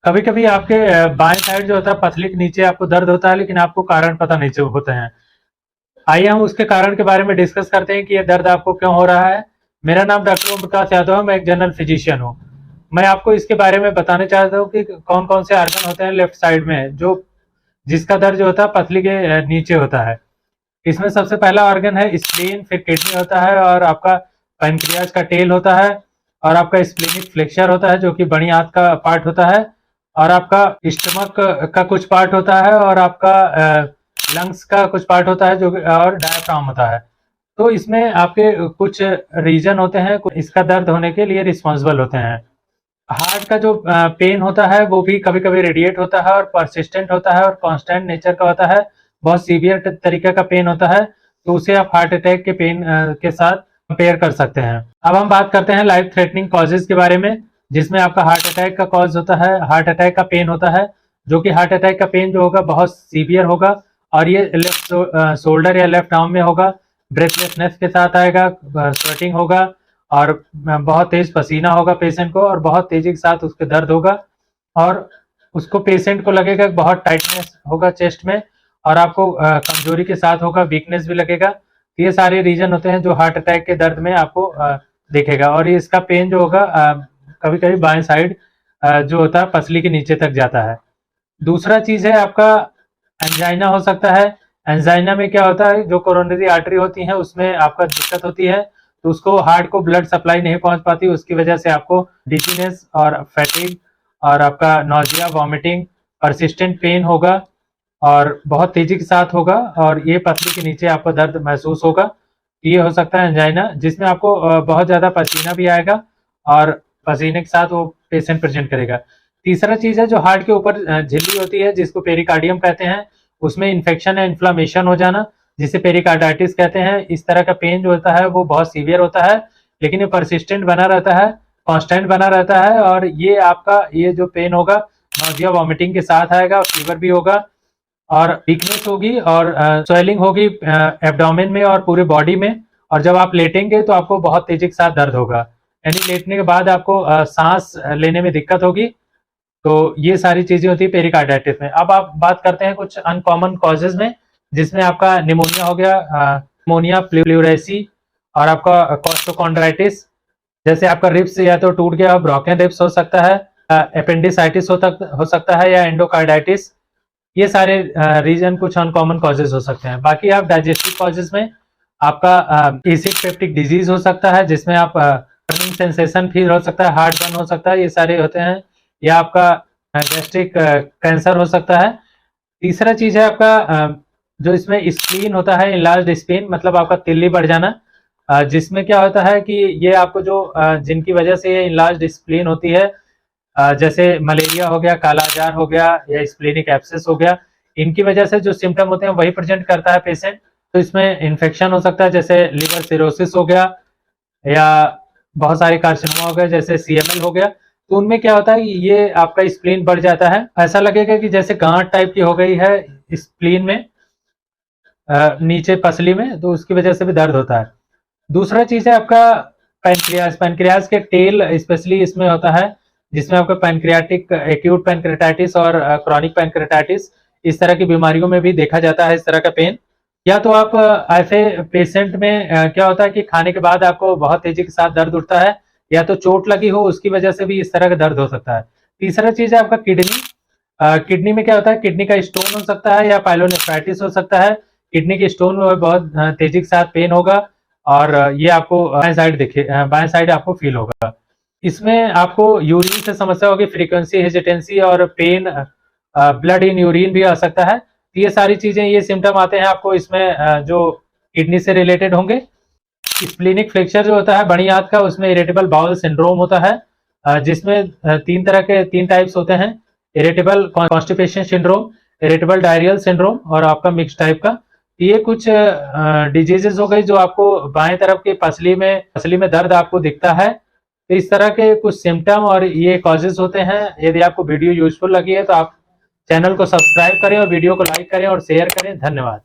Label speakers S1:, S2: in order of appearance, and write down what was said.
S1: कभी कभी आपके बाएं साइड जो होता है पसली के नीचे आपको दर्द होता है, लेकिन आपको कारण पता नहीं चल होते हैं। आइए हम उसके कारण के बारे में डिस्कस करते हैं कि ये दर्द आपको क्यों हो रहा है। मेरा नाम डॉक्टर ओम प्रकाश यादव है, मैं एक जनरल फिजिशियन हूँ। मैं आपको इसके बारे में बताना चाहता हूँ कि कौन कौन से आर्गन होते हैं लेफ्ट साइड में, जो जिसका दर्द जो होता है पसली के नीचे होता है। इसमें सबसे पहला ऑर्गन है स्प्लीन, फिर किडनी होता है, और आपका पैनक्रियाज का टेल होता है, और आपका स्प्लीनिक फ्लेक्सर होता है जो कि बड़ी आंत का पार्ट होता है, और आपका स्टमक का कुछ पार्ट होता है, और आपका लंग्स का कुछ पार्ट होता है जो और डायफ्राम होता है। तो इसमें आपके कुछ रीजन होते हैं इसका दर्द होने के लिए रिस्पॉन्सिबल होते हैं। हार्ट का जो पेन होता है वो भी कभी कभी रेडिएट होता है और परसिस्टेंट होता है और कांस्टेंट नेचर का होता है, बहुत सीवियर तरीके का पेन होता है, तो उसे आप हार्ट अटैक के पेन के साथ कंपेयर कर सकते हैं। अब हम बात करते हैं लाइफ थ्रेटनिंग कॉजेज के बारे में, जिसमें आपका हार्ट अटैक का कॉज होता है, हार्ट अटैक का पेन होता है, जो कि हार्ट अटैक का पेन जो होगा बहुत सीवियर होगा, और ये लेफ्ट शोल्डर या लेफ्ट आर्म में होगा, ब्रेथलेसनेस के साथ आएगा, स्वेटिंग होगा, और बहुत तेज पसीना होगा पेशेंट को, और बहुत तेजी के साथ उसके दर्द होगा, और उसको पेशेंट को लगेगा बहुत टाइटनेस होगा चेस्ट में, और आपको कमजोरी के साथ होगा, वीकनेस भी लगेगा। ये सारे रीजन होते हैं जो हार्ट अटैक के दर्द में आपको दिखेगा। और ये इसका पेन जो होगा कभी कभी बाएं साइड जो होता है पसली के नीचे तक जाता है। दूसरा चीज है आपका एंजाइना हो सकता है। एंजाइना में क्या होता है, जो कोरोनरी आर्टरी होती है उसमें आपका दिक्कत होती है, तो उसको हार्ट को ब्लड सप्लाई नहीं पहुंच पाती, उसकी वजह से आपको डिजीनेस और फैटिग और आपका नोजिया, वॉमिटिंग, परसिस्टेंट पेन होगा, और बहुत तेजी के साथ होगा, और ये पसली के नीचे आपको दर्द महसूस होगा। ये हो सकता है एंजाइना, जिसमें आपको बहुत ज्यादा पसीना भी आएगा, और पसीने के साथ वो पेशेंट प्रेजेंट करेगा। तीसरा चीज है जो हार्ट के ऊपर झिल्ली होती है, जिसको पेरिकार्डियम कहते हैं, उसमें इन्फेक्शन या इन्फ्लामेशन हो जाना, जिसे पेरिकार्डाइटिस कहते हैं। इस तरह का पेन जो होता है वो बहुत सीवियर होता है, लेकिन ये परसिस्टेंट बना रहता है, कांस्टेंट बना रहता है, और ये आपका ये जो पेन होगा नोजिया, वॉमिटिंग के साथ आएगा, फीवर भी होगा, और वीकनेस होगी, और स्वेलिंग होगी एब्डोमेन में और पूरे बॉडी में। और जब आप लेटेंगे तो आपको बहुत तेजी के साथ दर्द होगा, यानी लेटने के बाद आपको सांस लेने में दिक्कत होगी। तो ये सारी चीजें होती है पेरिकार्डाइटिस में। अब आप बात करते हैं कुछ अनकॉमन कॉजेज में, जिसमें आपका निमोनिया हो गया, निमोनिया, प्लूरेसी, और आपका कोस्टोकॉन्ड्राइटिस, जैसे आपका रिब्स या तो टूट गया, ब्रोकन रिब्स हो सकता है, अपेंडिसाइटिस हो सकता है, या एंडोकार्डाइटिस। ये सारे रीजन कुछ अनकॉमन कॉजेज हो सकते हैं। बाकी आप डाइजेस्टिव कॉजेज में आपका एसिड पेप्टिक डिजीज हो सकता है, जिसमें आप बर्निंग सेंसेशन फील हो सकता है, हार्ट बर्न हो सकता है, ये सारे होते हैं, या आपका गैस्ट्रिक कैंसर हो सकता है। तीसरा चीज है आपका जो इसमें स्प्लीन होता है, इनलार्ज्ड स्प्लीन, मतलब आपका तिल्ली बढ़ जाना, जिसमें क्या होता है कि ये आपको जो जिनकी वजह से ये इनलार्ज्ड स्प्लीन होती है, जैसे मलेरिया हो गया, कालाजार हो गया, या स्प्लीनिक एब्सेस हो गया, इनकी वजह से जो सिम्टम होते हैं वही प्रेजेंट करता है पेशेंट। तो इसमें इन्फेक्शन हो सकता है, जैसे लिवर सिरोसिस हो गया, या बहुत सारे कार्सिनोमा हो गए, जैसे CML हो गया। तो उनमें क्या होता है, ये आपका स्प्लीन बढ़ जाता है, ऐसा लगेगा कि जैसे गांठ टाइप की हो गई है स्प्लीन में, नीचे पसली में, तो उसकी वजह से भी दर्द होता है। दूसरा चीज है आपका पैनक्रियाज। पैनक्रियाज के टेल स्पेशली इसमें होता है, जिसमें आपका पैनक्रियाटिक एक्यूट पैनक्रेटाइटिस और क्रॉनिक पैनक्रेटाइटिस, इस तरह की बीमारियों में भी देखा जाता है इस तरह का पेन। या तो आप ऐसे पेशेंट में क्या होता है कि खाने के बाद आपको बहुत तेजी के साथ दर्द उठता है, या तो चोट लगी हो उसकी वजह से भी इस तरह का दर्द हो सकता है। तीसरा चीज है आपका किडनी। किडनी में क्या होता है, किडनी का स्टोन हो सकता है, या पाइलोनेफ्राइटिस हो सकता है। किडनी के स्टोन में बहुत तेजी के साथ पेन होगा, और ये आपको बाएं साइड आपको फील होगा। इसमें आपको यूरिन से समस्या होगी, फ्रीक्वेंसी, हेजिटेंसी, और पेन, ब्लड इन यूरिन भी आ सकता है। ये सारी चीजें, ये सिम्टम आते हैं आपको इसमें जो किडनी से रिलेटेड होंगे। स्प्लीनिक फ्लेक्चर जो होता है बड़ी आंत का, उसमें इरिटेबल बाउल सिंड्रोम होता है, जिसमें तीन टाइप्स होते हैं, irritable constipation syndrome, irritable diarrhoeal syndrome, और आपका मिक्स टाइप का। ये कुछ डिजीजेस हो गई जो आपको बाएं तरफ के पसली में दर्द आपको दिखता है। तो इस तरह के कुछ सिम्टम और ये कॉजेज होते हैं। यदि आपको वीडियो यूजफुल लगी है तो आप चैनल को सब्सक्राइब करें, और वीडियो को लाइक करें और शेयर करें। धन्यवाद।